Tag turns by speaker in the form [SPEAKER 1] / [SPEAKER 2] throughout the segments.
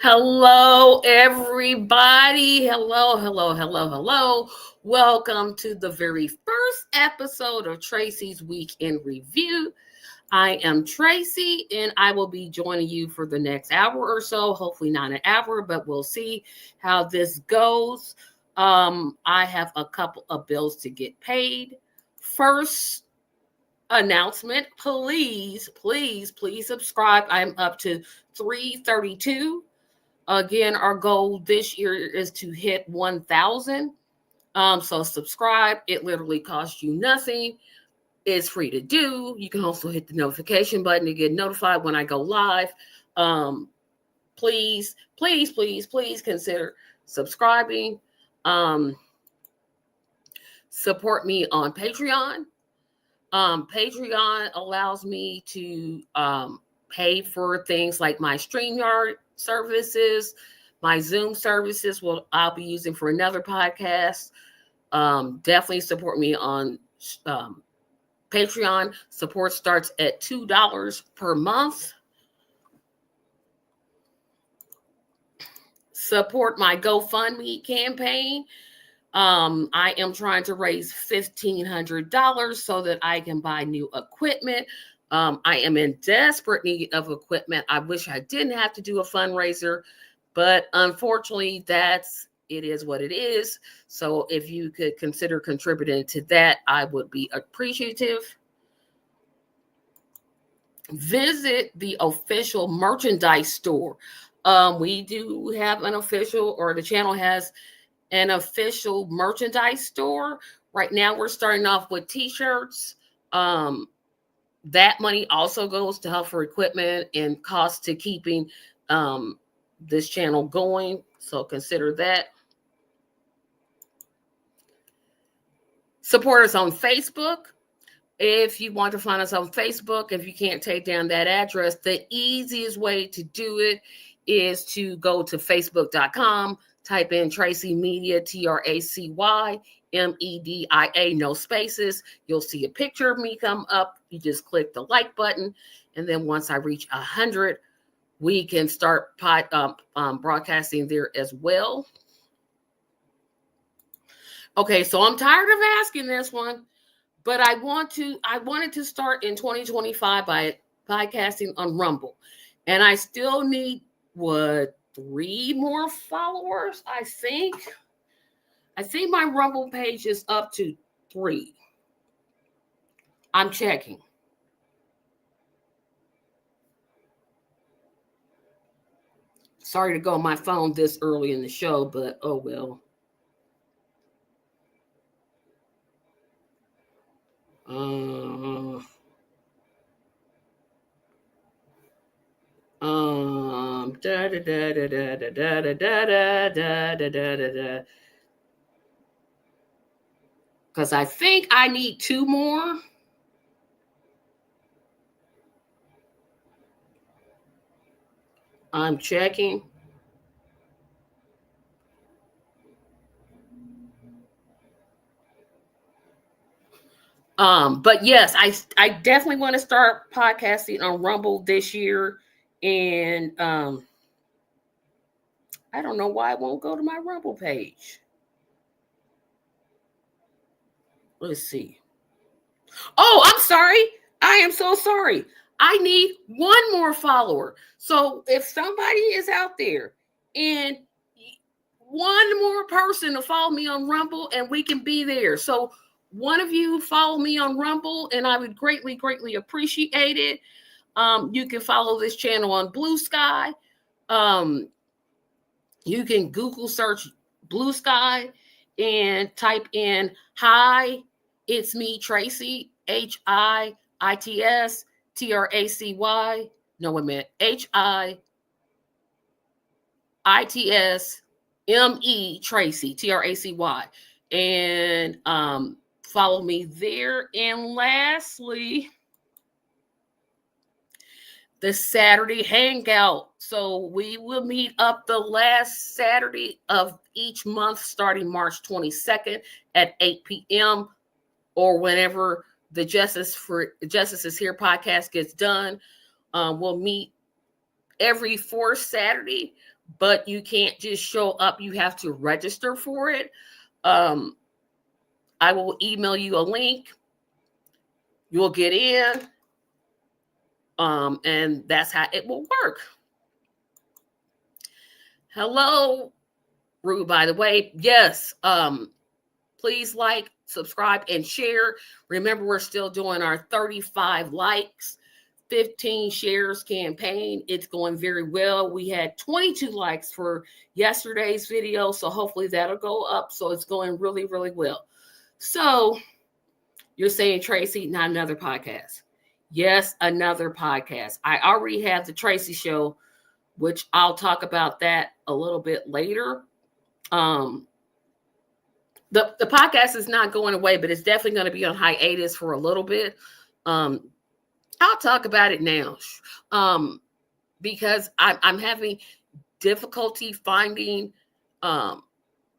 [SPEAKER 1] Hello, everybody. Hello. Welcome to the very first episode of Tracy's Week in Review. I am Tracy, and I will be joining you for the next hour or so. Hopefully not an hour, but we'll see how this goes. I have a couple of bills to get paid. First announcement, please subscribe. I'm up to 332. Again, our goal this year is to hit 1,000. So subscribe. It literally costs you nothing. It's free to do. You can also hit the notification button to get notified when I go live. Please consider subscribing. Support me on Patreon. Patreon allows me to pay for things like my StreamYard services, my Zoom services. I'll be using for another podcast. Definitely support me on Patreon. Support starts at $2 per month. Support my GoFundMe campaign. I am trying to raise $1,500 so that I can buy new equipment. I am in desperate need of equipment. I wish I didn't have to do a fundraiser, but unfortunately, it is what it is. So if you could consider contributing to that, I would be appreciative. Visit the official merchandise store. We do have an official, or the channel has an official merchandise store. Right now, we're starting off with t-shirts. That money also goes to help for equipment and costs to keeping this channel going. So consider that. Support us on Facebook. If you want to find us on Facebook, if you can't take down that address, the easiest way to do it is to go to facebook.com, type in TRACYMedia, TRACYMedia, no spaces. You'll see a picture of me come up. You just click the like button. And then once I reach 100, we can start broadcasting there as well. Okay, so I'm tired of asking this one, but I wanted to start in 2025 by podcasting on Rumble. And I still need, 3 more followers, I think. I think my Rumble page is up to 3. I'm checking. Sorry to go on my phone this early in the show, but oh well. Because I think I need 2 more. I'm checking. But yes, I definitely want to start podcasting on Rumble this year. And I don't know why it won't go to my Rumble page. Let's see. Oh, I'm sorry. I am so sorry. I need 1 more follower. So if somebody is out there and 1 more person to follow me on Rumble, and we can be there. So one of you follow me on Rumble, and I would greatly appreciate it. You can follow this channel on Blue Sky. You can Google search Blue Sky and type in, "Hi, it's me, Tracy, HIITS TRACY. No, wait a minute. HIITSME Tracy, TRACY. And follow me there. And lastly, the Saturday Hangout. So we will meet up the last Saturday of each month, starting March 22nd at 8 p.m. or whenever the Justice is Here podcast gets done. We'll meet every 4th Saturday but you can't just show up. You have to register for it. Um, I will email you a link. You'll get in, and that's how it will work. Hello, Rue, by the way. Yes, please like, subscribe, and share. Remember, we're still doing our 35 likes, 15 shares campaign. It's going very well. We had 22 likes for yesterday's video, so hopefully that'll go up. So it's going really, really well. So you're saying, Tracy, not another podcast? Yes, another podcast. I already have the Tracy Show, which I'll talk about that a little bit later. The podcast is not going away, but it's definitely going to be on hiatus for a little bit. I'll talk about it now, because I'm having difficulty finding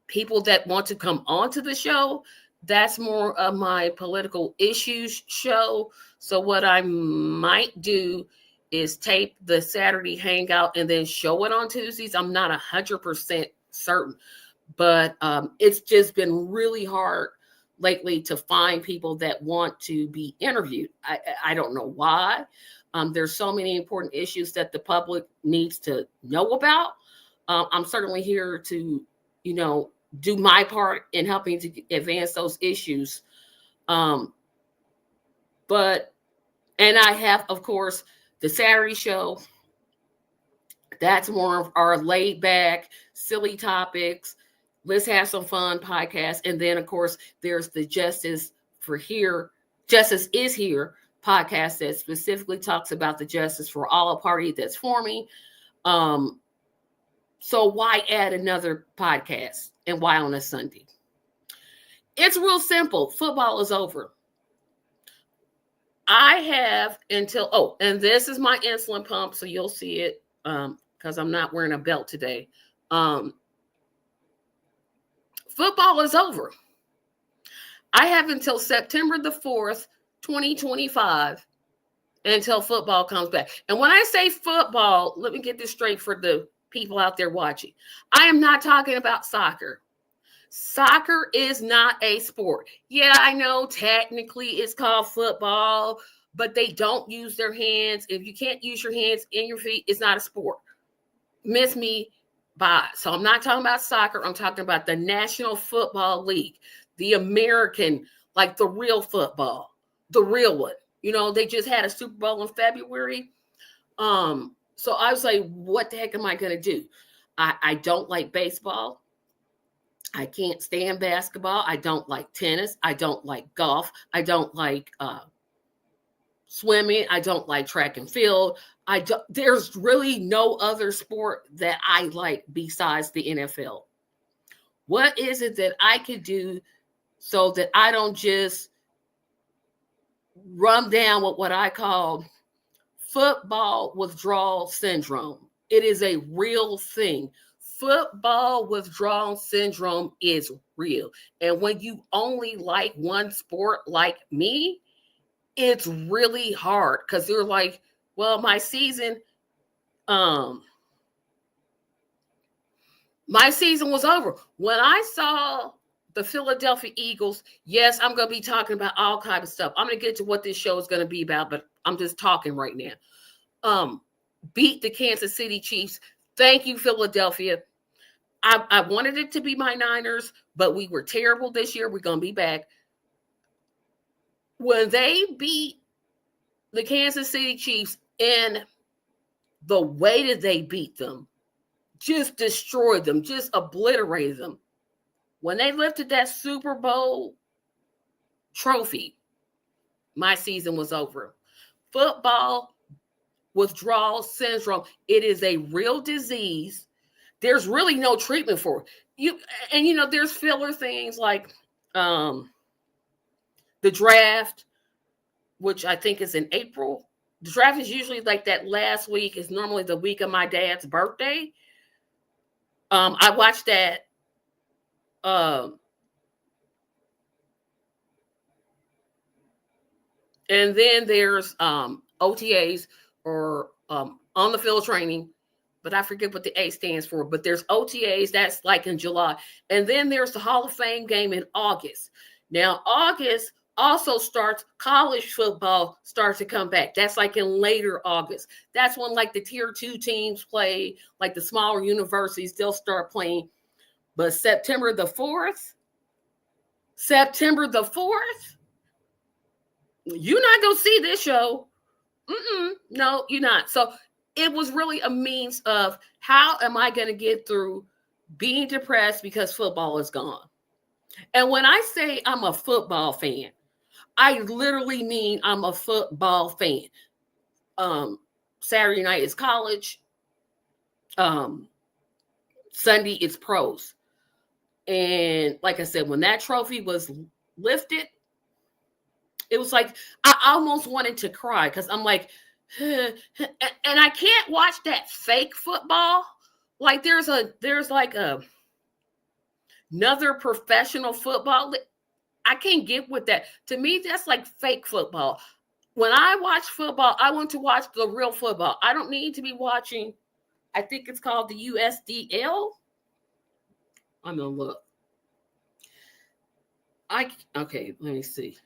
[SPEAKER 1] people that want to come onto the show. That's more of my political issues show. So what I might do is tape the Saturday hangout and then show it on Tuesdays. I'm not 100% certain, but it's just been really hard lately to find people that want to be interviewed. I don't know why. There's so many important issues that the public needs to know about. I'm certainly here to, do my part in helping to advance those issues. And I have, of course, the Saturday show. That's more of our laid back, silly topics. Let's have some fun podcast. And then, of course, there's the Justice is Here podcast that specifically talks about the Justice for All party that's forming. So why add another podcast, and why on a Sunday? It's real simple. Football is over. I have until, and this is my insulin pump, so you'll see it because I'm not wearing a belt today. Football is over. I have until September the 4th, 2025, until football comes back. And when I say football, let me get this straight for the people out there watching. I am not talking about soccer. Soccer is not a sport. Yeah, I know technically it's called football, but they don't use their hands. If you can't use your hands and your feet, it's not a sport. Miss me by. So I'm not talking about soccer. I'm talking about the National Football League, the American, like the real football, the real one. They just had a Super Bowl in February. So I was like, what the heck am I going to do? I don't like baseball. I can't stand basketball. I don't like tennis. I don't like golf. I don't like swimming. I don't like track and field. There's really no other sport that I like besides the NFL. What is it that I could do so that I don't just run down with what I call football withdrawal syndrome? It is a real thing. Football withdrawal syndrome is real. And when you only like one sport like me, it's really hard because they're like, well, my season was over. When I saw the Philadelphia Eagles, yes, I'm going to be talking about all kinds of stuff. I'm going to get to what this show is going to be about, but I'm just talking right now. Beat the Kansas City Chiefs. Thank you, Philadelphia. I wanted it to be my Niners, but we were terrible this year. We're going to be back. When they beat the Kansas City Chiefs, and the way that they beat them, just destroyed them, just obliterated them. When they lifted that Super Bowl trophy, my season was over. Football withdrawal syndrome, it is a real disease. There's really no treatment for it. There's filler things like the draft, which I think is in April. The draft is usually like that last week. Is normally the week of my dad's birthday. I watched that. And then there's OTAs, or on the field training, but I forget what the A stands for. But there's OTAs, that's like in July. And then there's the Hall of Fame game in August. Now, August also starts, college football starts to come back. That's like in later August. That's when like the tier 2 teams play, like the smaller universities, they'll start playing. But September the 4th, you're not going to see this show. No, you're not. So it was really a means of how am I going to get through being depressed because football is gone. And when I say I'm a football fan, I literally mean I'm a football fan. Saturday night is college. Sunday is pros. And like I said, when that trophy was lifted, it was like I almost wanted to cry because I'm like, and I can't watch that fake football. Like there's like another professional football. I can't get with that. To me, that's like fake football. When I watch football, I want to watch the real football. I don't need to be watching, I think it's called the USDL. I'm gonna look. Okay, let me see.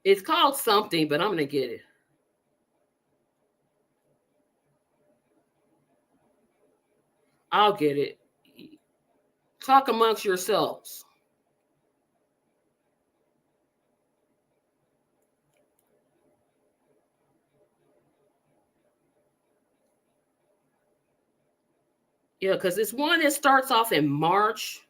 [SPEAKER 1] It's called something, but I'm gonna get it. I'll get it. Talk amongst yourselves. Yeah, because it's one that starts off in March.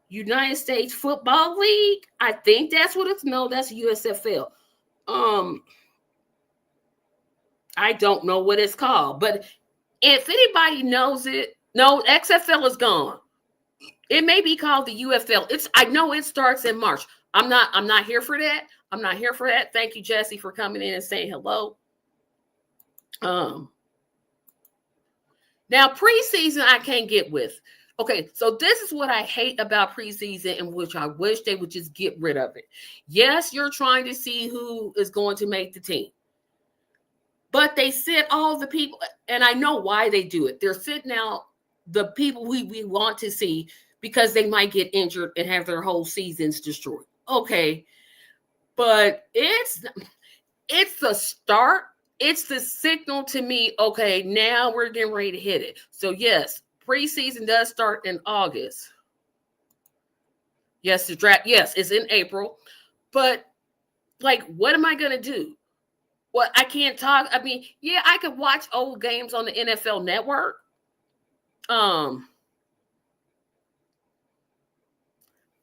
[SPEAKER 1] United States Football League. I think that's what it's. No, that's USFL. I don't know what it's called, but if anybody knows it, no, XFL is gone. It may be called the UFL. I know it starts in March. I'm not here for that. I'm not here for that. Thank you, Jesse, for coming in and saying hello. Now preseason I can't get with. Okay, so this is what I hate about preseason, and which I wish they would just get rid of it. Yes, you're trying to see who is going to make the team. But they sit all the people, and I know why they do it. They're sitting out the people we want to see because they might get injured and have their whole seasons destroyed. Okay, but it's the start. It's the signal to me, okay, now we're getting ready to hit it. So yes, preseason does start in August. Yes, the draft, yes, it's in April. But like, what am I gonna do? Well, I can't talk. I mean, yeah, I could watch old games on the NFL Network.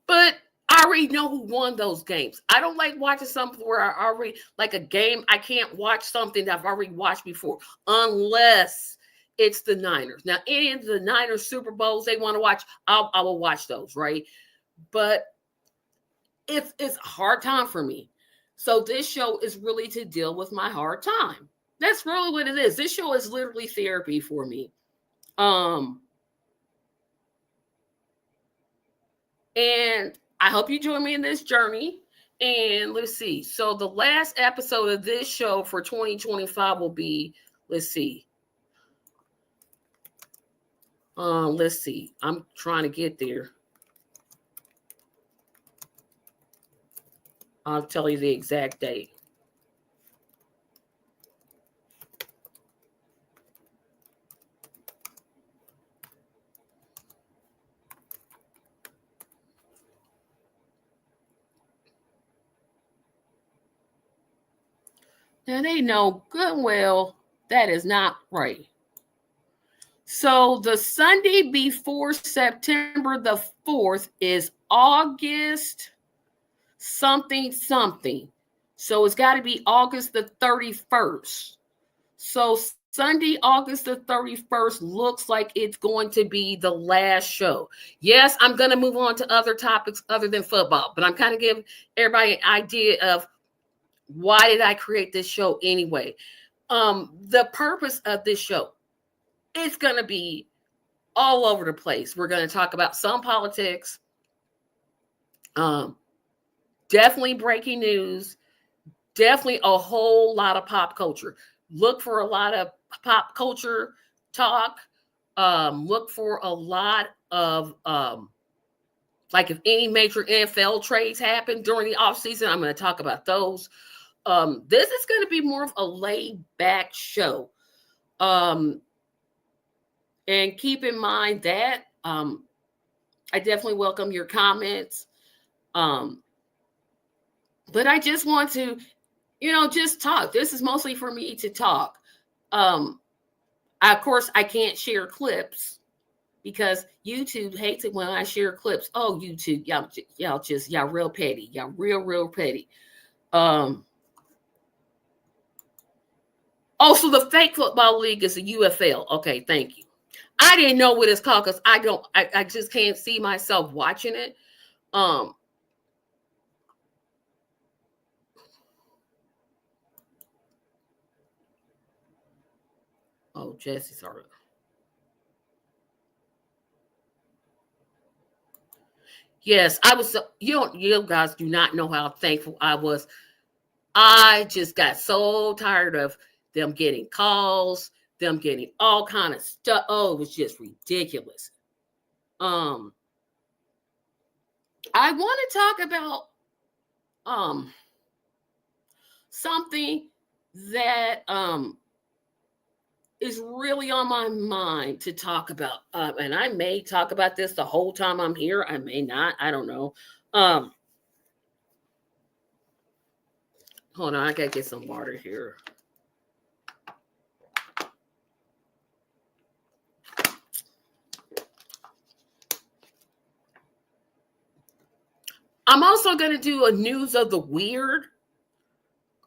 [SPEAKER 1] But I already know who won those games. I don't like watching something where I already, like a game, I can't watch something that I've already watched before unless it's the Niners. Now, any of the Niners Super Bowls they want to watch, I will watch those, right? But it's a hard time for me. So this show is really to deal with my hard time. That's really what it is. This show is literally therapy for me. And I hope you join me in this journey. And let's see. So the last episode of this show for 2025 will be, let's see. Let's see. I'm trying to get there. I'll tell you the exact date. Now they know good and well that is not right. So the Sunday before September the 4th is August something. So it's got to be August the 31st. So Sunday, August the 31st looks like it's going to be the last show. Yes, I'm going to move on to other topics other than football, but I'm kind of giving everybody an idea of why did I create this show anyway. The purpose of this show, it's going to be all over the place. We're going to talk about some politics. definitely breaking news, definitely a whole lot of pop culture. Look for a lot of pop culture talk. Look for a lot of like if any major NFL trades happen during the offseason, I'm going to talk about those. This is going to be more of a laid back show. And keep in mind that I definitely welcome your comments. But I just want to, just talk. This is mostly for me to talk. Of course, I can't share clips because YouTube hates it when I share clips. Oh, YouTube, y'all real petty. Y'all real petty. So the fake football league is a UFL. Okay, thank you. I didn't know what it's called because I just can't see myself watching it. Oh, Jesse, sorry. Yes, I was. You guys do not know how thankful I was. I just got so tired of them getting calls, them getting all kind of stuff. Oh, it was just ridiculous. I want to talk about something that is really on my mind to talk about. And I may talk about this the whole time I'm here. I may not. I don't know. Hold on, I gotta get some water here. I'm also gonna do a news of the weird.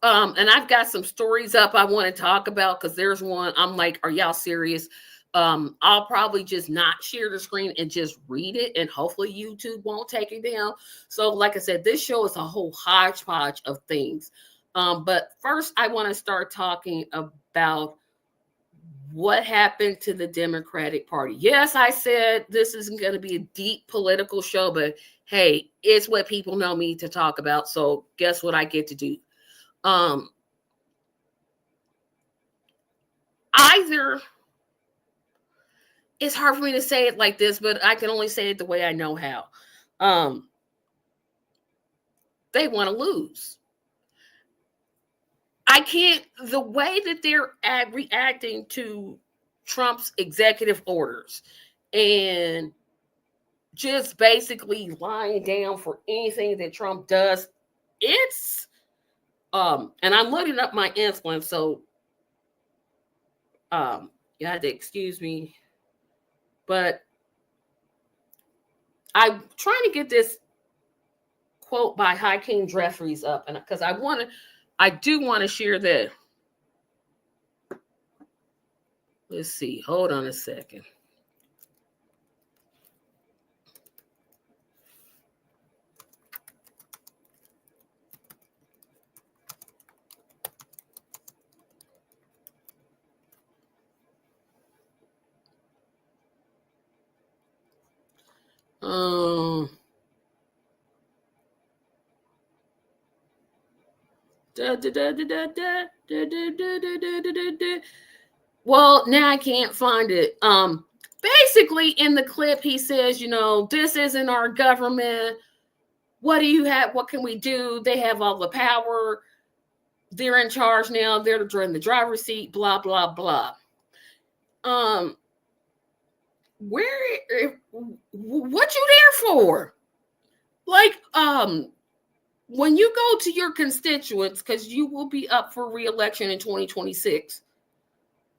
[SPEAKER 1] And I've got some stories up I want to talk about because there's one I'm like, are y'all serious? I'll probably just not share the screen and just read it, and hopefully YouTube won't take it down. So, like I said, this show is a whole hodgepodge of things. But first, I want to start talking about what happened to the Democratic Party. Yes, I said this isn't going to be a deep political show, but hey, it's what people know me to talk about. So, guess what I get to do? Either it's hard for me to say it like this, but I can only say it the way I know how. They want to lose. I can't, the way that they're reacting to Trump's executive orders and just basically lying down for anything that Trump does, it's and I'm loading up my insulin, so you had to excuse me, but I'm trying to get this quote by Hakeem Jeffries up, and because I do want to share that. Let's see. Hold on a second. Well, now I can't find it. Basically, in the clip, he says, this isn't our government. What do you have? What can we do? They have all the power. They're in charge now. They're in the driver's seat. Blah blah blah. What you there for? Like, when you go to your constituents, because you will be up for re-election in 2026,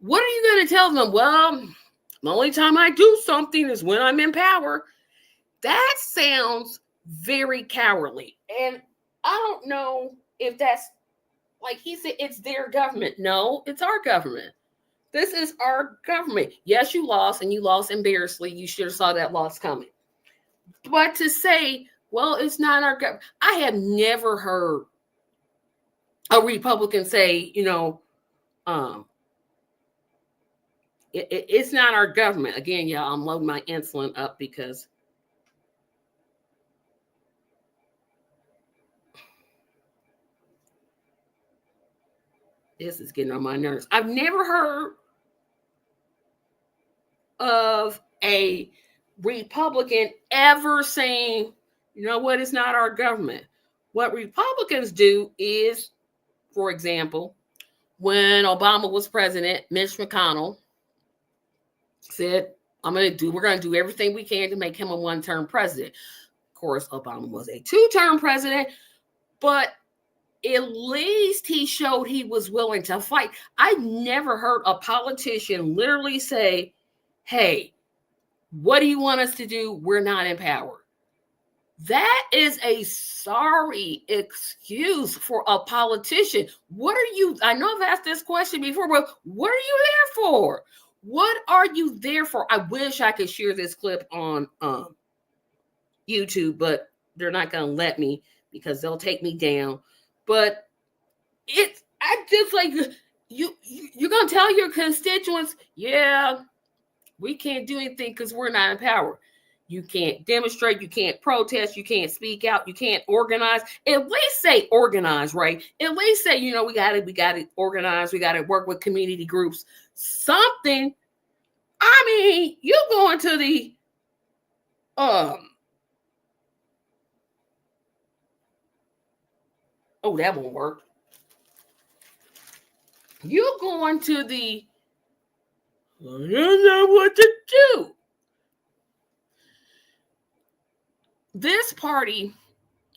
[SPEAKER 1] what are you going to tell them? Well, the only time I do something is when I'm in power. That sounds very cowardly. And I don't know if that's, like he said, it's their government. No, it's our government. This is our government. Yes, you lost, and you lost embarrassingly. You should have saw that loss coming. But to say, well, it's not our government. I have never heard a Republican say, it's not our government. Again, y'all, I'm loading my insulin up because This is getting on my nerves. I've never heard of a Republican ever saying, you know what, it's not our government. What Republicans do is, for example, when Obama was president, Mitch McConnell said, we're going to do everything we can to make him a one-term president. Of course, Obama was a two-term president, but at least he showed he was willing to fight. I've never heard a politician literally say, hey, what do you want us to do? We're not in power. That is a sorry excuse for a politician. What are you? I know I've asked this question before, but what are you there for? What are you there for? I wish I could share this clip on YouTube, but they're not going to let me because they'll take me down. But I just like you're going to tell your constituents, yeah, we can't do anything because we're not in power. You can't demonstrate, you can't protest, you can't speak out, you can't organize. At least say organize, right? At least say, we got to organize, we got to work with community groups. Something. I mean, you going to the oh, that won't work. You're going to the I don't know what to do. This party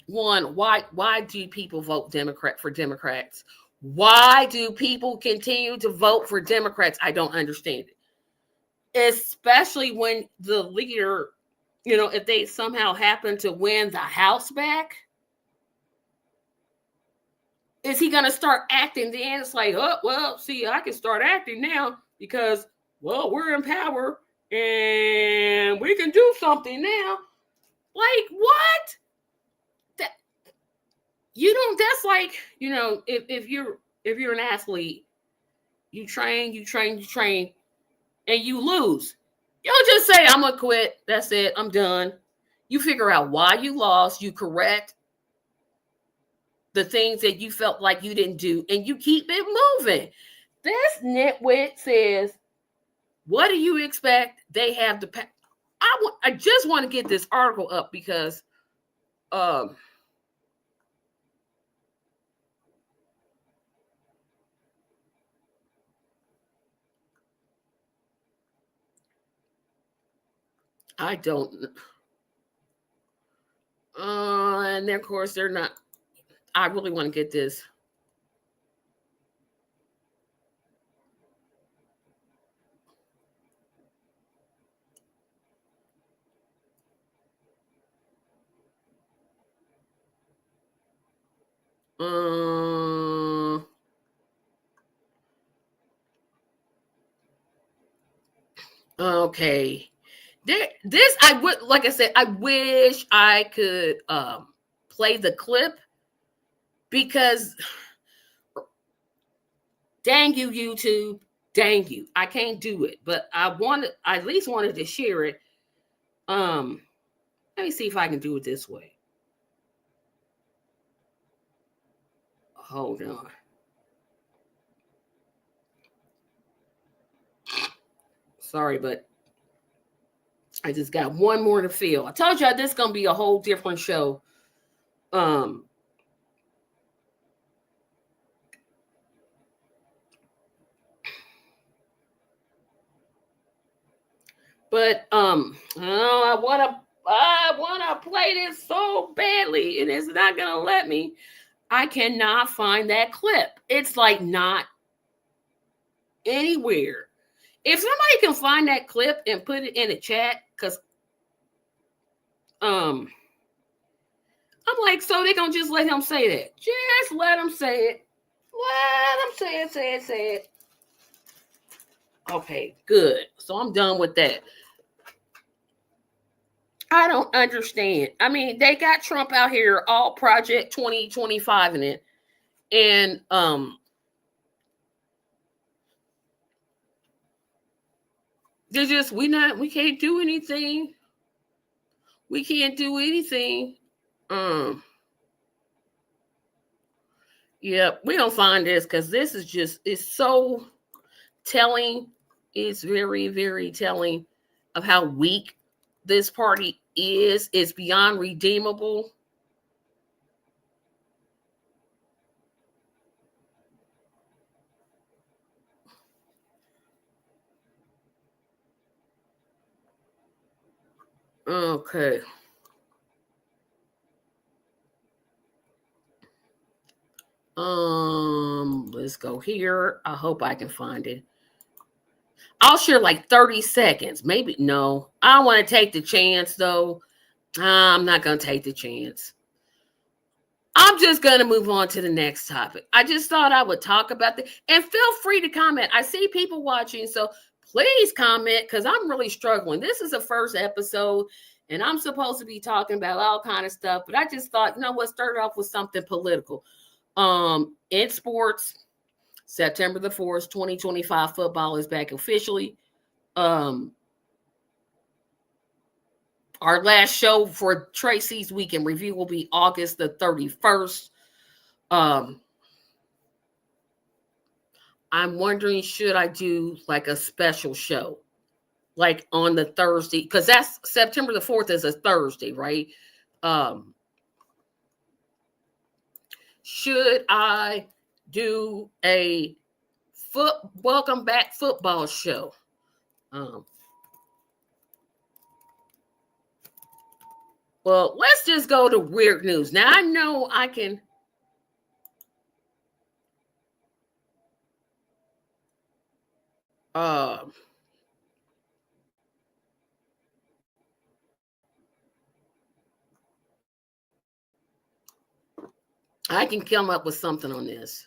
[SPEAKER 1] won. Why do people vote for Democrats? Why do people continue to vote for Democrats? I don't understand it. Especially when the leader, if they somehow happen to win the House back, is he going to start acting then? It's like, oh, well, see, I can start acting now because, well, we're in power and we can do something now. Like, what? That's like, if you're an athlete, you train, and you lose. You don't just say, I'm going to quit. That's it. I'm done. You figure out why you lost. You correct the things that you felt like you didn't do, and you keep it moving. This nitwit says, what do you expect? They have the I just want to get this article up because I don't and then of course they're not. I really want to get this. Okay. This I would, like I said, I wish I could play the clip because dang you, YouTube, dang you. I can't do it, but I at least wanted to share it. Let me see if I can do it this way. Hold on. Sorry, but I just got one more to fill. I told y'all this is gonna be a whole different show. But I wanna play this so badly, and it's not gonna let me. I cannot find that clip. It's like not anywhere. If somebody can find that clip and put it in the chat, because I'm like, so they're gonna just let him say that. Just let him say it. Let him say it. Okay, good. So I'm done with that. I don't understand. I mean, they got Trump out here all Project 2025 in it. And they're just we can't do anything. We can't do anything. Yeah, we don't find this because this is just, it's so telling. It's very, very telling of how weak this party is. It's beyond redeemable. Okay. Let's go here. I hope I can find it. I'll share like 30 seconds. Maybe no. I don't want to take the chance though. I'm not gonna take the chance. I'm just gonna move on to the next topic. I just thought I would talk about that. And feel free to comment. I see people watching, so please comment because I'm really struggling. This is the first episode, and I'm supposed to be talking about all kind of stuff, but I just thought, you know what, start off with something political. In sports, September the 4th, 2025, football is back officially. Um, our last show for Tracy's Weekend Review will be August the 31st. I'm wondering, should I do like a special show? Like on the Thursday, because that's September the 4th is a Thursday, right? Um, should I do a welcome back football show? Well, let's just go to weird news. Now I know I can. I can come up with something on this.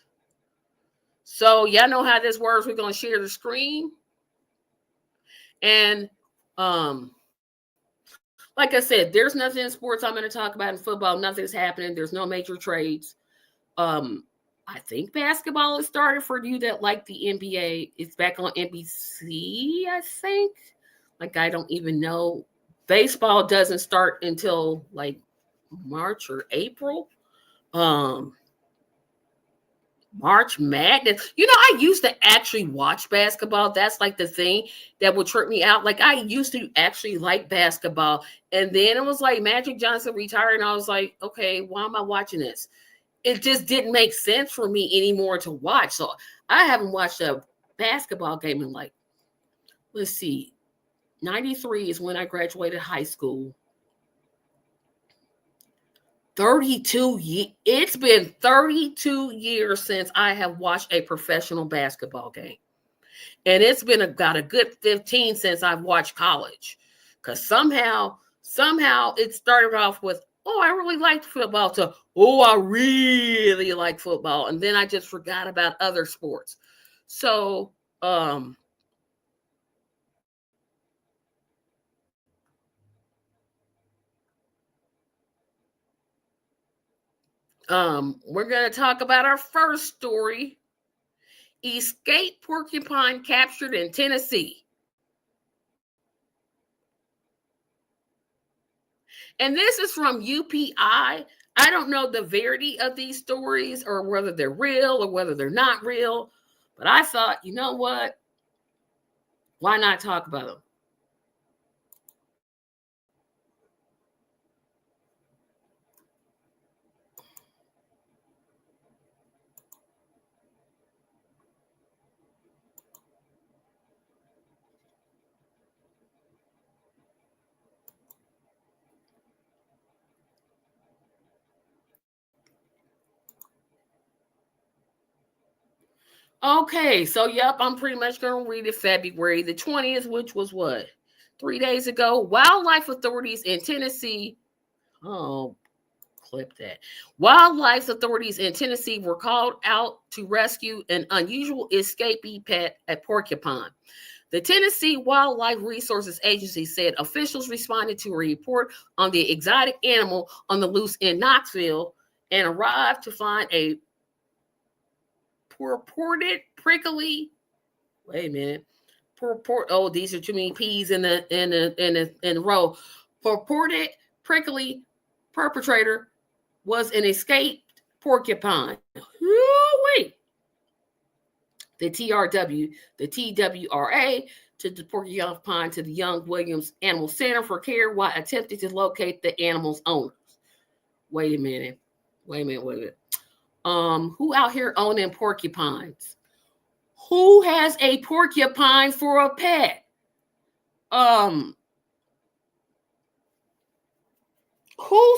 [SPEAKER 1] So y'all know how this works. We're gonna share the screen, and like I said, there's nothing in sports I'm going to talk about in football. Nothing's happening. There's no major trades. I think basketball has started for you that like the NBA. It's back on NBC, I think. Like, I don't even know. Baseball doesn't start until like March or April. March Madness. You know, I used to actually watch basketball. That's like the thing that would trip me out. Like, I used to actually like basketball. And then it was like Magic Johnson retired. And I was like, okay, why am I watching this? It just didn't make sense for me anymore to watch. So I haven't watched a basketball game in like, let's see, 93 is when I graduated high school. 32 years. It's been 32 years since I have watched a professional basketball game. And it's been about a good 15 since I've watched college. Because somehow it started off with, oh, I really liked football, to, oh, I really like football. And then I just forgot about other sports. So, we're going to talk about our first story. Escaped porcupine captured in Tennessee. And this is from UPI. I don't know the verity of these stories or whether they're real or whether they're not real, but I thought, you know what? Why not talk about them? Okay, so yep, I'm pretty much going to read it February the 20th, which was what? 3 days ago. Wildlife authorities in Tennessee. Oh, clip that. Wildlife authorities in Tennessee were called out to rescue an unusual escapee pet at porcupine. The Tennessee Wildlife Resources Agency said officials responded to a report on the exotic animal on the loose in Knoxville and arrived to find a purported prickly. Wait a minute. Oh, these are too many P's in the row. Purported prickly perpetrator was an escaped porcupine. Wait. The TWRA to the porcupine to the Young Williams Animal Center for care while attempting to locate the animal's owners. Wait a minute. Who out here owning porcupines? Who has a porcupine for a pet? Who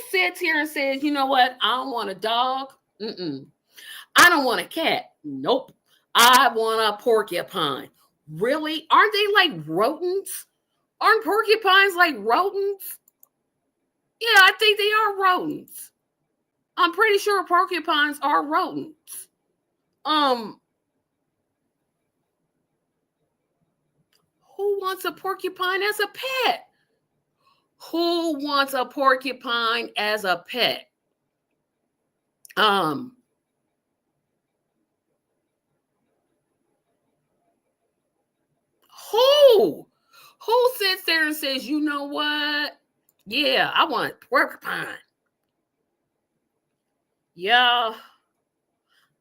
[SPEAKER 1] sits here and says, you know what? I don't want a dog. I don't want a cat. Nope. I want a porcupine. Really? Aren't they like rodents? Aren't porcupines like rodents? Yeah, I think they are rodents. I'm pretty sure porcupines are rodents. Who wants a porcupine as a pet? Who wants a porcupine as a pet? Who sits there and says, you know what? Yeah, I want a porcupine. Yeah,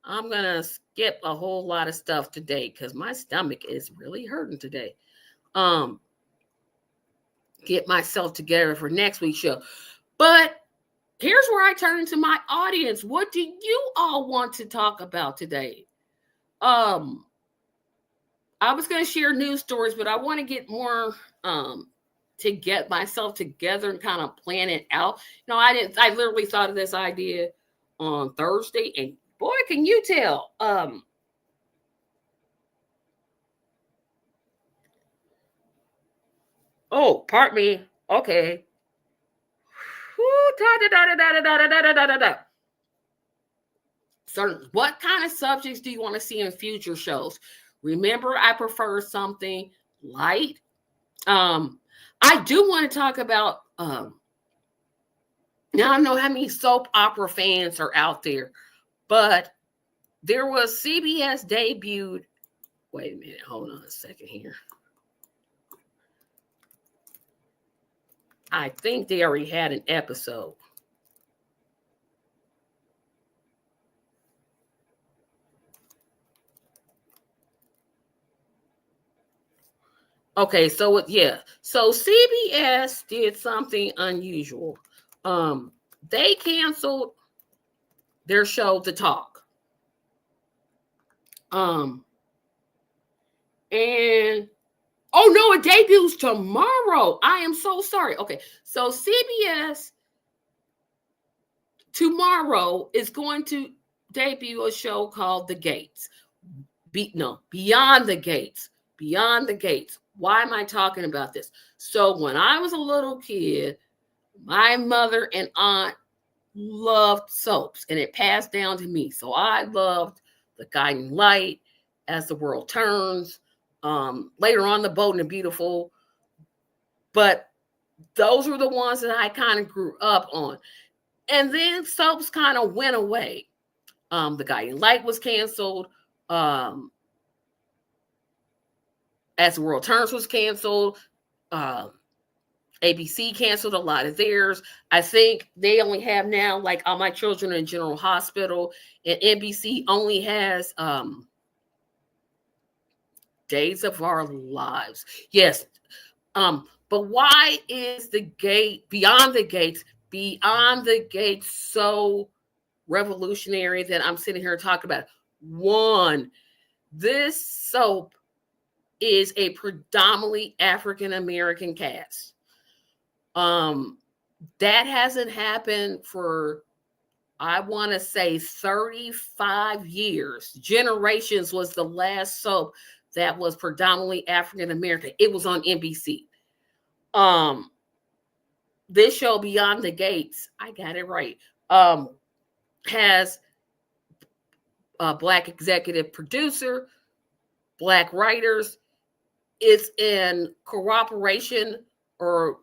[SPEAKER 1] I'm going to skip a whole lot of stuff today because my stomach is really hurting today. Get myself together for next week's show. But here's where I turn to my audience. What do you all want to talk about today? I was going to share news stories, but I want to get more to get myself together and kind of plan it out. I literally thought of this idea on Thursday, and boy, can you tell. Oh, pardon me. Okay. So, what kind of subjects do you want to see in future shows? Remember, I prefer something light. I do want to talk about. Now I don't know how many soap opera fans are out there, but there was CBS debuted. Wait a minute, hold on a second here. I think they already had an episode. Okay, so CBS did something unusual. They canceled their show, The Talk. And oh no, it debuts tomorrow. I am so sorry. Okay, so CBS tomorrow is going to debut a show called The Gates. Beyond the Gates. Beyond the Gates. Why am I talking about this? So when I was a little kid, my mother and aunt loved soaps, and it passed down to me. So I loved The Guiding Light, As the World Turns, later on The Bold and the Beautiful. But those were the ones that I kind of grew up on. And then soaps kind of went away. The Guiding Light was canceled. As the World Turns was canceled. ABC canceled a lot of theirs. I think they only have now, like, All My Children in General Hospital, and NBC only has Days of Our Lives. Yes. But why is Beyond the Gates so revolutionary that I'm sitting here talking about it? One, this soap is a predominantly African American cast. That hasn't happened for, I want to say, 35 years. Generations was the last soap that was predominantly African American. It was on NBC. This show, Beyond the Gates, I got it right, has a Black executive producer, Black writers. It's in cooperation or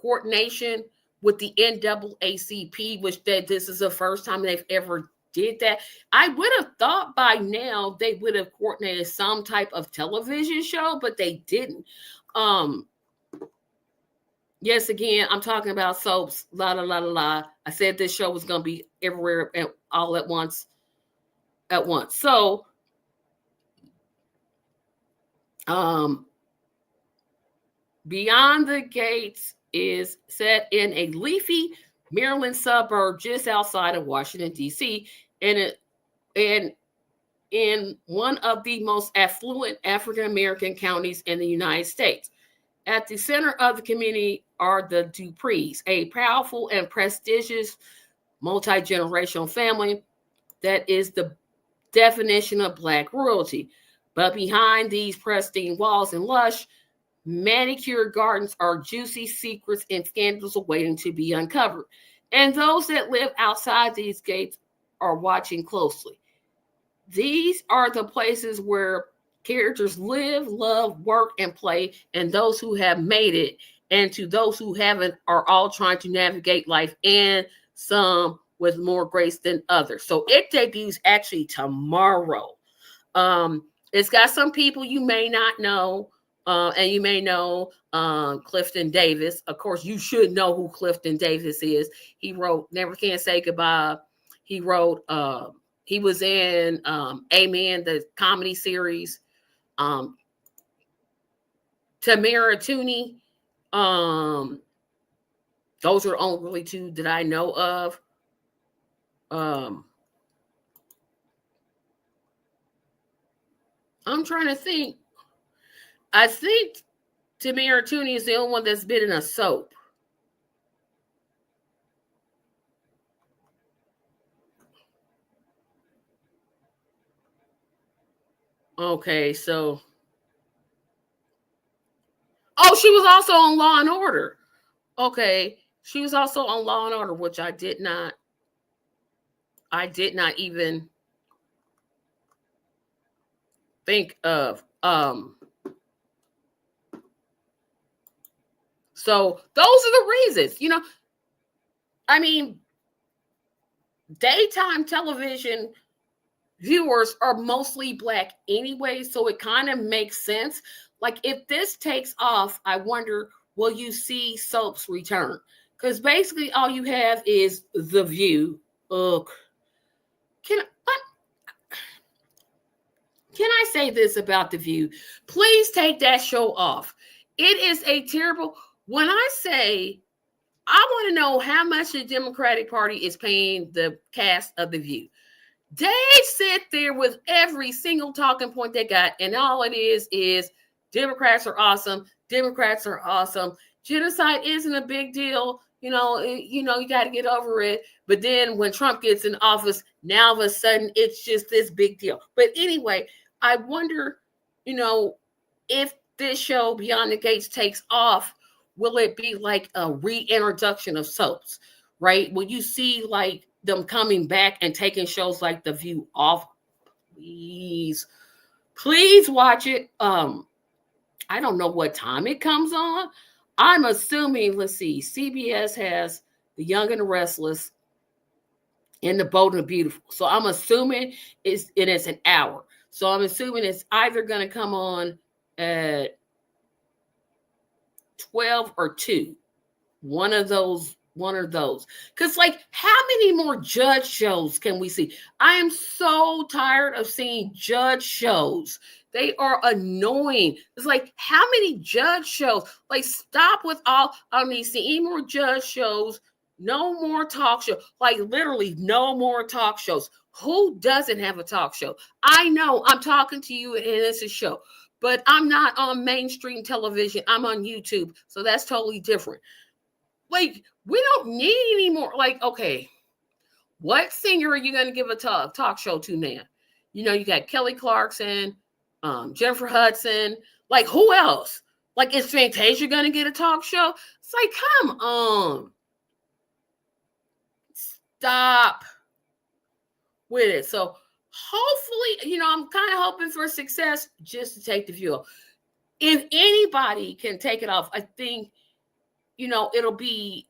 [SPEAKER 1] coordination with the NAACP, which this is the first time they've ever did that. I would have thought by now they would have coordinated some type of television show, but they didn't. Yes, again, I'm talking about soaps. La la la la la. I said this show was going to be everywhere and all at once. At once. So, um, Beyond the Gates is set in a leafy Maryland suburb just outside of Washington D.C. and in one of the most affluent African American counties in the United States. At the center of the community are the Duprees, a powerful and prestigious multi-generational family that is the definition of Black royalty. But behind these pristine walls and lush, manicured gardens are juicy secrets and scandals awaiting to be uncovered. And those that live outside these gates are watching closely. These are the places where characters live, love, work, and play, and those who have made it, and to those who haven't, are all trying to navigate life, and some with more grace than others. So it debuts actually tomorrow. It's got some people you may not know, and you may know Clifton Davis. Of course, you should know who Clifton Davis is. He wrote Never Can Say Goodbye. He wrote he was in Amen, the comedy series. Tamara Tooney. Those are only really two that I know of. I'm trying to think. I think Tamara Tooney is the only one that's been in a soap. Okay, so she was also on Law and Order. Okay, she was also on Law and Order, which I did not even think of. So those are the reasons, I mean, daytime television viewers are mostly Black anyway, so it kind of makes sense. Like, if this takes off, I wonder, will you see soaps return? Because basically all you have is The View. Ugh. Can I say this about The View? Please take that show off. It is a terrible. When I say, I want to know how much the Democratic Party is paying the cast of The View. They sit there with every single talking point they got, and all it is Democrats are awesome. Democrats are awesome. Genocide isn't a big deal. You got to get over it. But then when Trump gets in office, now all of a sudden it's just this big deal. But anyway, I wonder, if this show Beyond the Gates takes off, will it be like a reintroduction of soaps, right? Will you see like them coming back and taking shows like The View off? Please watch it. I don't know what time it comes on. I'm assuming, let's see, CBS has The Young and the Restless and The Bold and the Beautiful. So I'm assuming it's an hour. So I'm assuming it's either going to come on at 12 or 2. One of those. Because, like, how many more judge shows can we see? I am so tired of seeing judge shows. They are annoying. It's like, how many judge shows? Like, stop with all. I need to see any more judge shows. No more talk show. Like, literally, no more talk shows. Who doesn't have a talk show? I know I'm talking to you and it's a show, but I'm not on mainstream television. I'm on YouTube. So that's totally different. Like, we don't need any more. Like, okay, what singer are you going to give a talk show to now? You got Kelly Clarkson, Jennifer Hudson. Like, who else? Like, is Fantasia going to get a talk show? It's like, come on. Stop with it. So hopefully, I'm kind of hoping for success just to take The View. If anybody can take it off, I think, it'll be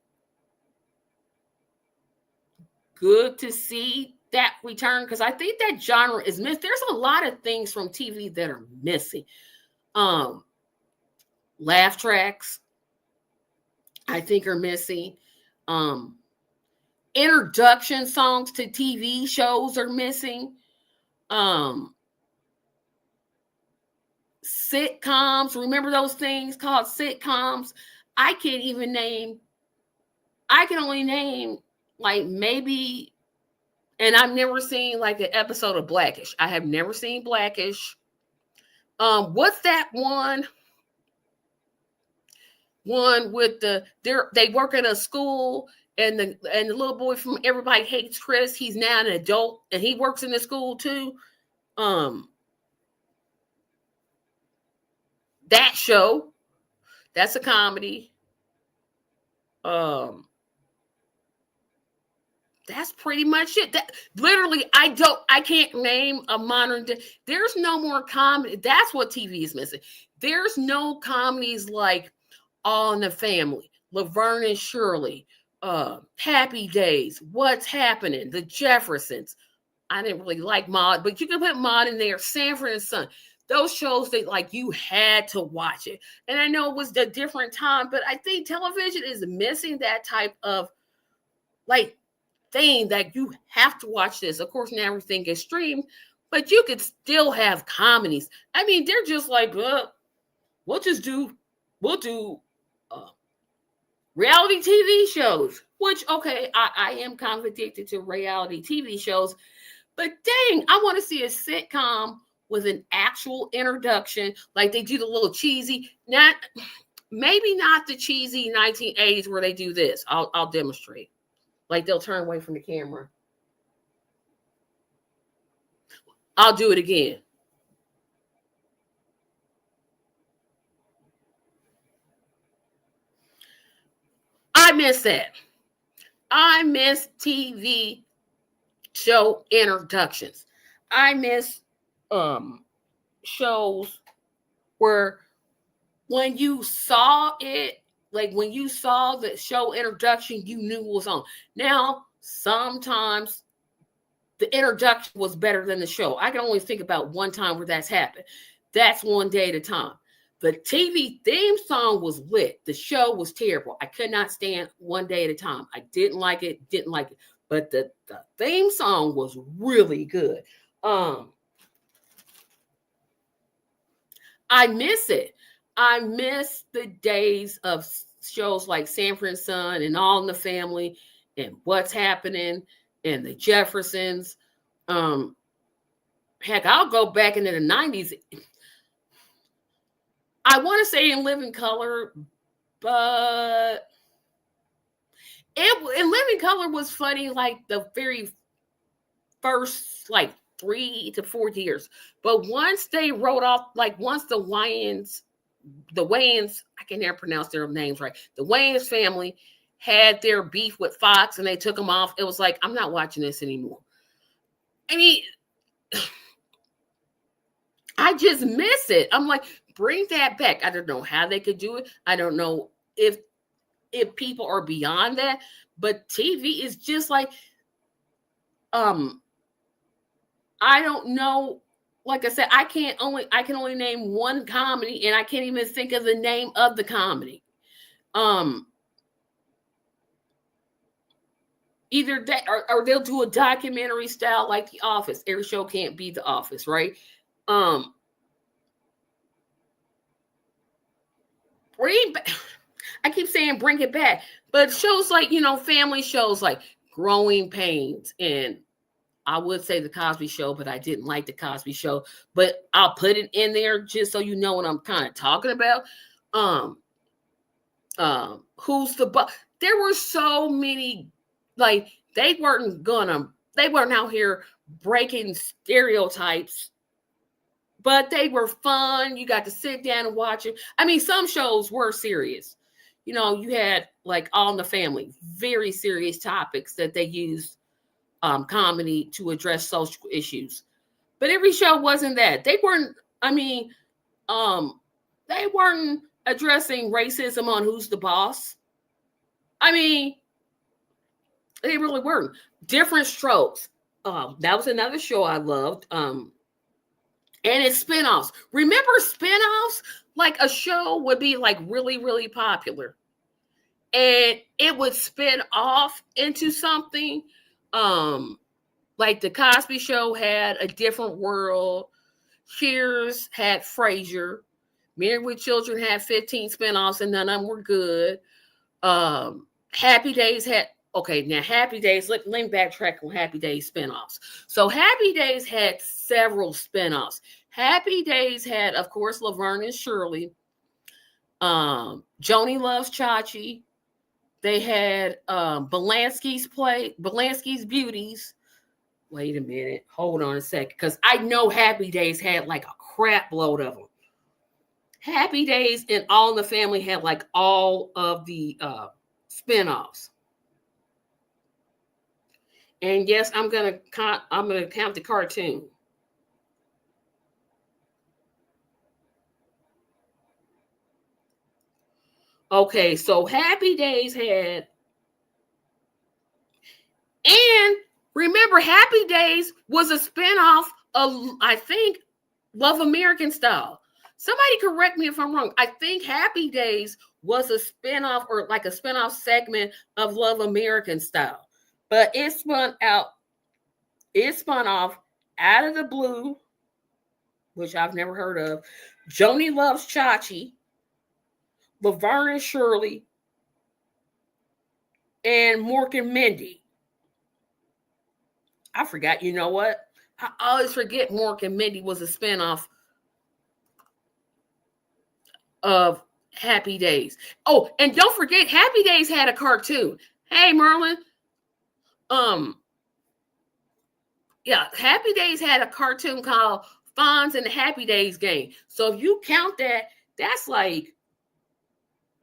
[SPEAKER 1] good to see that return, because I think that genre is missed. There's a lot of things from TV that are missing. Laugh tracks. I think are missing. Um, Introduction songs to TV shows are missing. Um, Sitcoms, remember those things called sitcoms? I can't even name, I can only name like maybe, and I've never seen like an episode of Blackish. I have never seen Blackish. What's that one with they work in a school, and the little boy from Everybody Hates Chris, he's now an adult and he works in the school too. That show, that's a comedy. That's pretty much it. That literally, I can't name a modern day. There's no more comedy. That's what TV is missing. There's no comedies like All in the Family, Laverne and Shirley, Happy Days, What's Happening, The Jeffersons. I didn't really like Maude, but you can put Maude in there. Sanford and Son. Those shows that like you had to watch it. And I know it was a different time, but I think television is missing that type of like thing that you have to watch this. Of course, now everything is streamed, but you could still have comedies. I mean, they're just like, we'll do reality TV shows, which, okay, I am kind of addicted to reality TV shows, but dang, I want to see a sitcom with an actual introduction, like they do the little cheesy, maybe not the cheesy 1980s where they do this. I'll demonstrate. Like they'll turn away from the camera. I'll do it again. I miss that. I miss TV show introductions. I miss shows where when you saw it, like when you saw the show introduction, you knew it was on. Now, sometimes the introduction was better than the show. I can only think about one time where that's happened. That's one day at a time. The TV theme song was lit. The show was terrible. I could not stand One Day at a Time. I didn't like it. But the theme song was really good. I miss it. I miss the days of shows like Sanford and Son and All in the Family and What's Happening and the Jeffersons. Heck, I'll go back into the 90s. I want to say In Living Color, but In Living Color was funny like the very first like 3 to 4 years. But once they wrote off, like once the Wayans, I can never pronounce their names right. The Wayans family had their beef with Fox and they took them off. It was like, I'm not watching this anymore. I mean, I just miss it. I'm like, bring that back. I don't know how they could do it. I don't know if people are beyond that, but TV is just like, I don't know. Like I said, I can only name one comedy, and I can't even think of the name of the comedy. Either that or they'll do a documentary style like The Office. Every show can't be The Office, right? I keep saying bring it back, but shows like, family shows like Growing Pains, and I would say The Cosby Show, but I didn't like The Cosby Show, but I'll put it in there just so you know what I'm kind of talking about. Who's the Boss? There were so many, like they weren't out here breaking stereotypes, but they were fun. You got to sit down and watch it. I mean, some shows were serious. You had like All in the Family, very serious topics that they used comedy to address social issues. But every show wasn't that. They weren't addressing racism on Who's the Boss. I mean, they really weren't. Different Strokes. That was another show I loved. And it's spinoffs. Remember spinoffs? Like a show would be like really, really popular. and it would spin off into something. Like the Cosby Show had A Different World. Cheers had Frasier. Married with Children had 15 spinoffs, and none of them were good. Happy Days had, okay, now Happy Days, let me backtrack on Happy Days spinoffs. So Happy Days had several spinoffs. Happy Days had, of course, Laverne and Shirley. Joni Loves Chachi. They had Belansky's Beauties. Wait a minute. Hold on a second. Because I know Happy Days had like a crap load of them. Happy Days and All in the Family had like all of the spinoffs. And yes, I'm gonna count the cartoon. Okay, so Happy Days had, and remember, Happy Days was a spinoff of, I think, Love American Style. Somebody correct me if I'm wrong. I think Happy Days was a spinoff or like a spinoff segment of Love American Style. But it spun off Out of the Blue, which I've never heard of, Joni Loves Chachi, Laverne and Shirley, and Mork and Mindy. I forgot, you know what? I always forget Mork and Mindy was a spinoff of Happy Days. Oh, and don't forget, Happy Days had a cartoon. Hey, Merlin. Yeah, Happy Days had a cartoon called Fonz and the Happy Days Game. So if you count that, that's like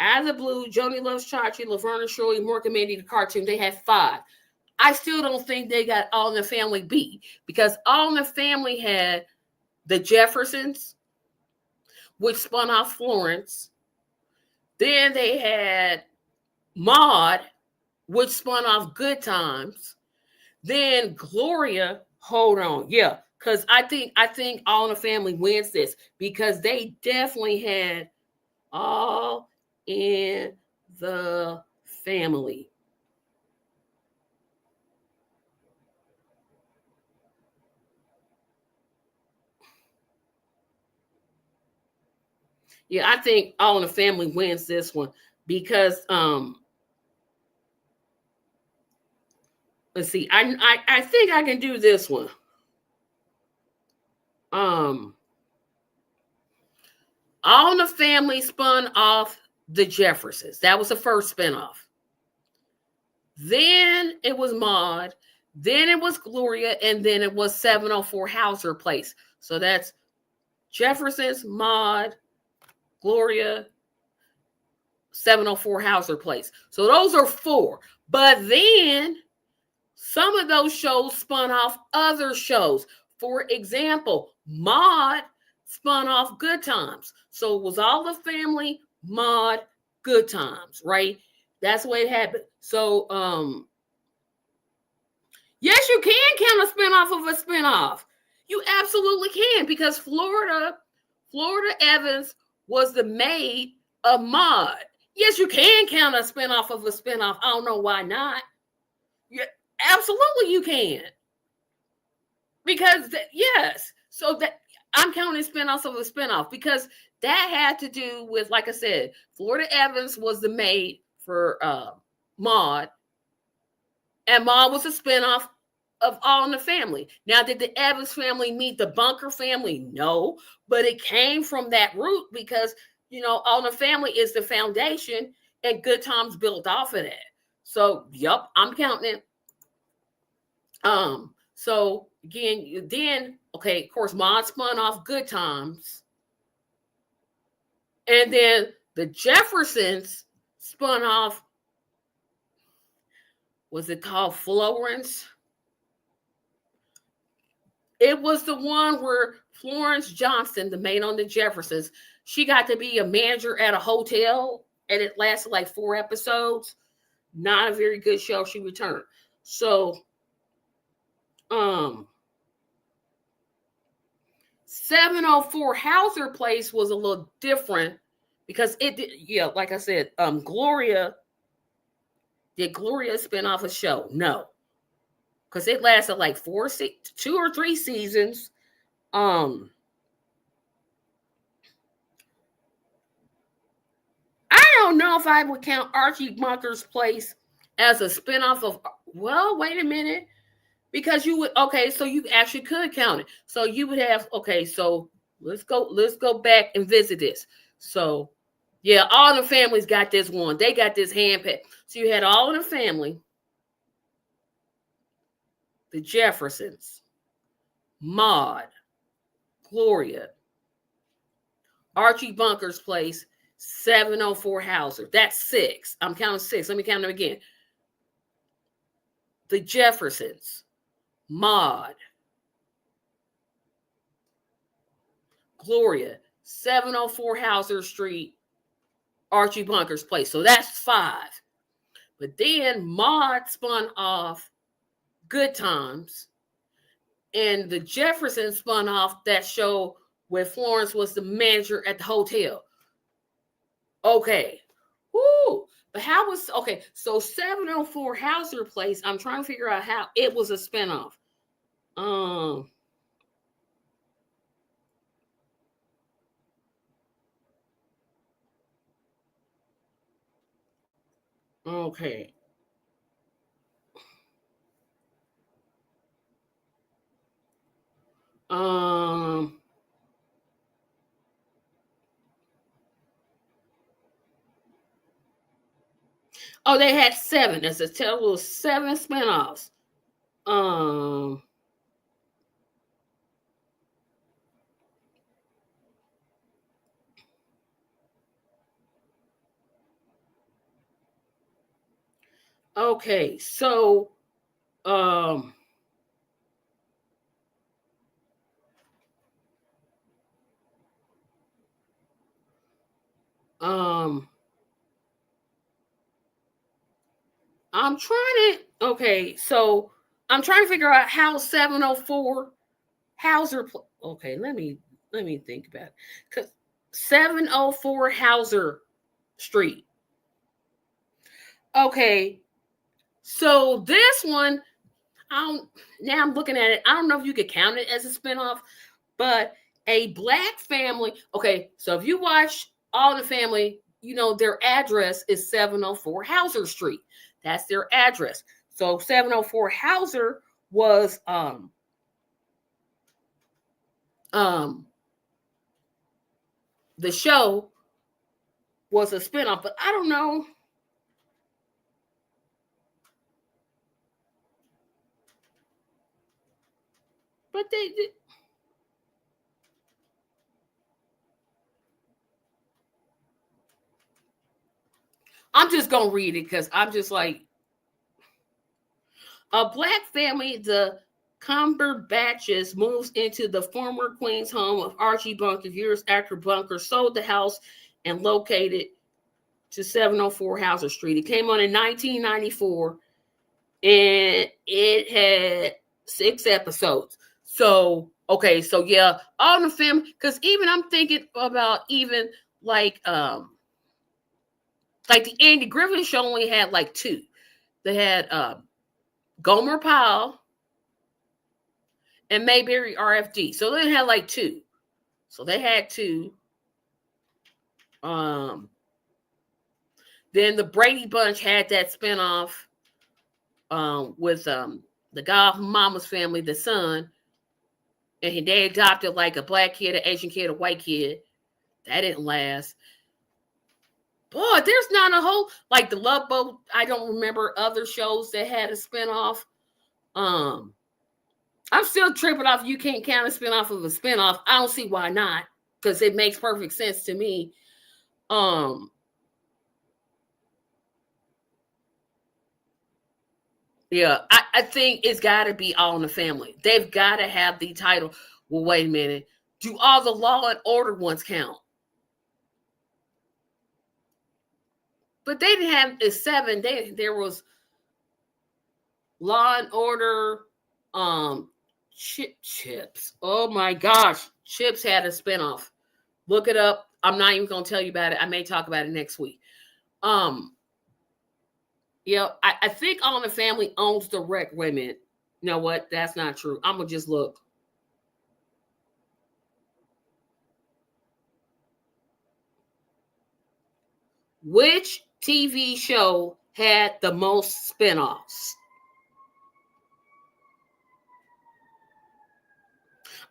[SPEAKER 1] Out of the Blue, Joni Loves Chachi, Laverne and Shirley, Mork and Mindy, the cartoon. They had 5. I still don't think they got All in the Family beat, because All in the Family had the Jeffersons, which spun off Florence. Then they had Maude, which spun off Good Times. Then Gloria, hold on, yeah, because I think All in the Family wins this, because they definitely had All in the Family. Yeah, I think All in the Family wins this one, because let's see, I think I can do this one. All in the Family spun off the Jeffersons. That was the first spinoff. Then it was Maude. Then it was Gloria, and then it was 704 Hauser Place. So that's Jefferson's, Maude, Gloria, 704 Hauser Place. So those are 4. But then some of those shows spun off other shows. For example, Maude spun off Good Times. So it was All the Family, Maude, Good Times, right? That's the way it happened. So, yes, you can count a spinoff of a spinoff. You absolutely can, because Florida Evans was the maid of Maude. Yes, you can count a spinoff of a spinoff. I don't know why not. Yeah, absolutely you can. Because yes, so that I'm counting spinoffs of a spinoff, because that had to do with, like I said, Florida Evans was the maid for Maude, and Maude was a spinoff of All in the Family. Now, did the Evans family meet the Bunker family? No, but it came from that root, because All in the Family is the foundation, and Good Times built off of that. So, yep, I'm counting it. So again, then okay, of course, Maude spun off Good Times, and then the Jeffersons spun off. Was it called Florence? It was the one where Florence Johnson, the maid on the Jeffersons, she got to be a manager at a hotel, and it lasted like 4 episodes. Not a very good show. She returned. So, 704 Hauser Place was a little different, because it did, yeah, like I said, Gloria Did Gloria spin off a show? No, because it lasted like 2 or 3 seasons. I don't know if I would count Archie Bunker's Place as a spinoff of. Well, wait a minute, because you would. Okay, so you actually could count it. So you would have. Okay, so let's go back and visit this. So, yeah, All in the Family's got this one. They got this handpicked. So you had All in the Family, the Jeffersons, Maude, Gloria, Archie Bunker's Place, 704 Hauser. That's 6. I'm counting 6. Let me count them again. The Jeffersons, Maude, Gloria, 704 Hauser Street, Archie Bunker's Place. So that's 5. But then Maude spun off Good Times, and the Jeffersons spun off that show where Florence was the manager at the hotel. Okay. Woo. But how was, okay, so 704 Hauser Place, I'm trying to figure out how it was a spinoff. Okay. Oh, they had 7. That's a total 7 spinoffs. Okay, so I'm trying to, okay, so I'm trying to figure out how 704 Hauser, okay, let me think about it. Cuz 704 Hauser Street. Okay. So this one, now I'm looking at it. I don't know if you could count it as a spinoff, but a black family. Okay, so if you watch All in the Family, you know their address is 704 Hauser Street. That's their address. So 704 Hauser was the show was a spinoff, but I don't know. But they I'm just gonna read it because I'm just like, a black family, the Cumberbatches, moves into the former Queen's home of Archie Bunker years after Bunker sold the house and located to 704 Hauser Street. It came on in 1994 and it had 6 episodes. So, okay, so yeah, All in the Family, because even I'm thinking about even like the Andy Griffin show only had like 2. They had Gomer Pyle and Mayberry RFD. So they had like 2. So they had 2. Then the Brady Bunch had that spinoff with the guy from Mama's Family, the son, and they adopted like a black kid, an Asian kid, a white kid. That didn't last. Boy, there's not a whole, like the Love Boat. I don't remember other shows that had a spinoff. I'm still tripping off. You can't count a spinoff of a spinoff. I don't see why not, because it makes perfect sense to me. Yeah, I think it's got to be All in the Family. They've got to have the title. Well, wait a minute. Do all the Law and Order ones count? But they didn't have the 7. There was Law and Order, Chips. Oh my gosh, Chips had a spinoff. Look it up. I'm not even gonna tell you about it. I may talk about it next week. I think All in the Family owns the rec. Wait a minute. You know what? That's not true. I'm gonna just look. Which TV show had the most spinoffs?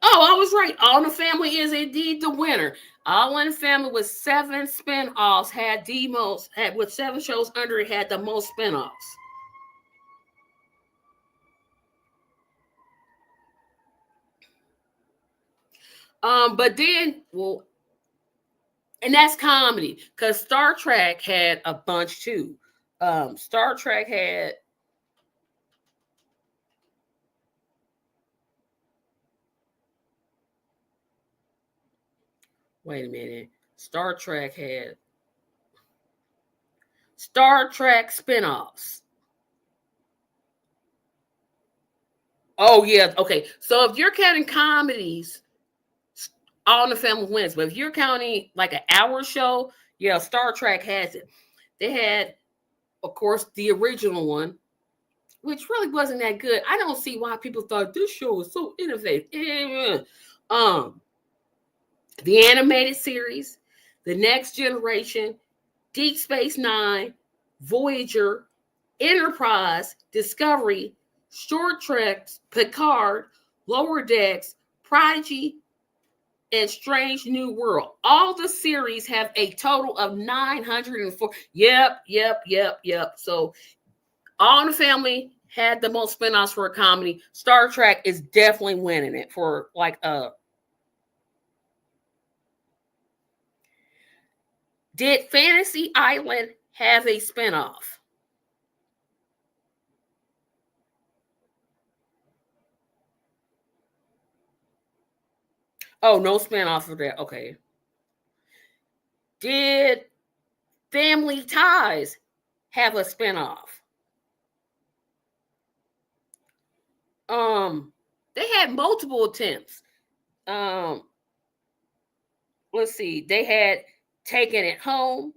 [SPEAKER 1] Oh, I was right. All in the Family is indeed the winner. All in the Family with 7 spinoffs had the most, had with 7 shows under it had the most spinoffs. But then, well, and that's comedy because Star Trek had a bunch too. Star Trek had, wait a minute, Star Trek spinoffs. Oh yeah, okay. So if you're counting comedies, All in the Family wins. But if you're counting like an hour show, yeah, Star Trek has it. They had, of course, the original one, which really wasn't that good. I don't see why people thought this show was so innovative. Um, the animated series, The Next Generation, Deep Space Nine, Voyager, Enterprise, Discovery, Short Trek, Picard, Lower Decks, Prodigy, and Strange New World. All the series have a total of 904. Yep. So All in the Family had the most spinoffs for a comedy. Star Trek is definitely winning it for like Did Fantasy Island have a spinoff? Oh, no spinoff for that. Okay. Did Family Ties have a spinoff? Um, they had multiple attempts. Um, let's see. They had Taken It Home,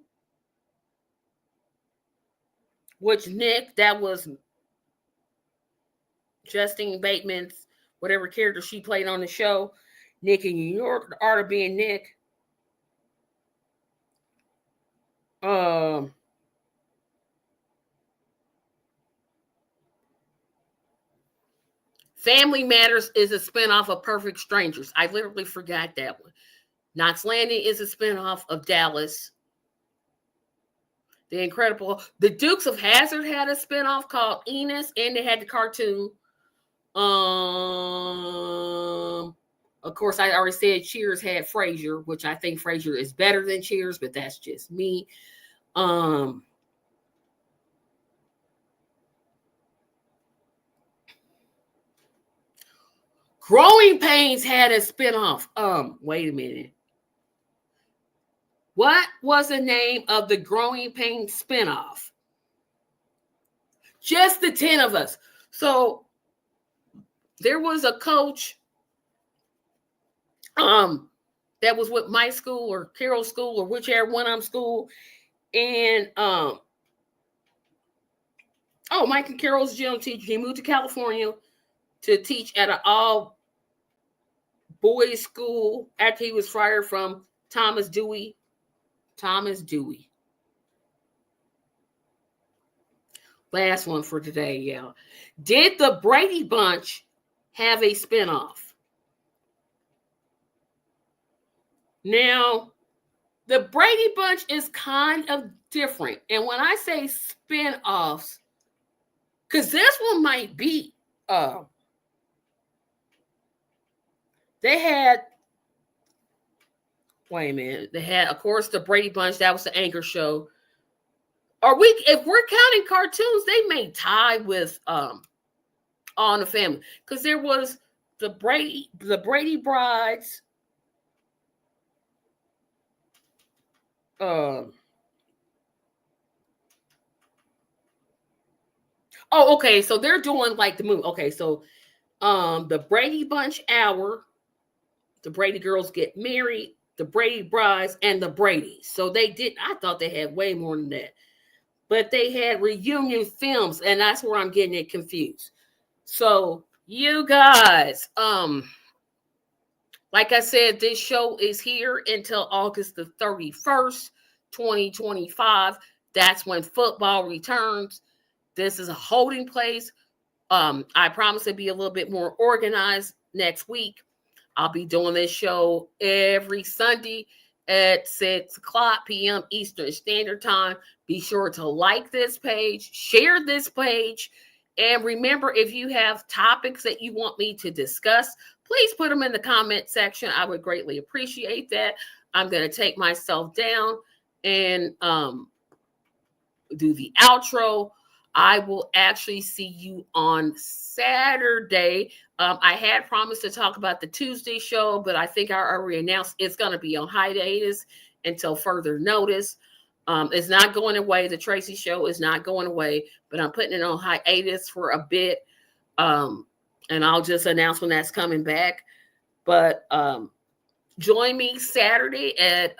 [SPEAKER 1] which Nick, that was Justine Bateman's whatever character she played on the show. Nick in New York, The Art of Being Nick. Um, Family Matters is a spinoff of Perfect Strangers. I literally forgot that one. Knots Landing is a spinoff of Dallas. The Incredible. The Dukes of Hazzard had a spinoff called Enos, and they had the cartoon. Of course, I already said Cheers had Frasier, which I think Frasier is better than Cheers, but that's just me. Um, Growing Pains had a spinoff. Wait a minute. What was the name of the Growing Pains spinoff? Just the 10 of us. So there was a coach that was with my school or Carol's school or whichever one I'm school. And Mike and Carol's gym teacher. He moved to California to teach at an all boys school after he was fired from Thomas Dewey. Last one for today, yeah. Did the Brady Bunch have a spinoff? Now, the Brady Bunch is kind of different. And when I say spinoffs, because this one might be, they had, wait a minute, they had, of course, the Brady Bunch, that was the anchor show. If we're counting cartoons, they may tie with All in the Family. Because there was the Brady Brides, okay, so they're doing like the movie. Okay, so the Brady Bunch Hour, the Brady Girls Get Married, the Brady Brides, and the Bradys. So they did. I thought they had way more than that. but they had reunion films, and that's where I'm getting it confused. So you guys, like I said, this show is here until August the 31st, 2025. That's when football returns. This is a holding place. I promise to be a little bit more organized next week. I'll be doing this show every Sunday at 6 o'clock p.m. Eastern Standard Time. Be sure to like this page, share this page, and remember, if you have topics that you want me to discuss, please put them in the comment section. I would greatly appreciate that. I'm going to take myself down and do the outro. I will actually see you on Saturday. I had promised to talk about the Tuesday show, but I think I already announced it's going to be on hiatus until further notice. It's not going away. The Tracy show is not going away, but I'm putting it on hiatus for a bit. And I'll just announce when that's coming back. But join me Saturday at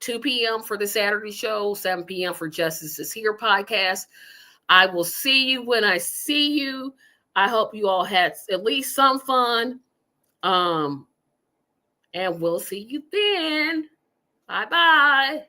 [SPEAKER 1] 2 p.m. for the Saturday show, 7 p.m. for Justice is Here podcast. I will see you when I see you. I hope you all had at least some fun. And we'll see you then. Bye-bye.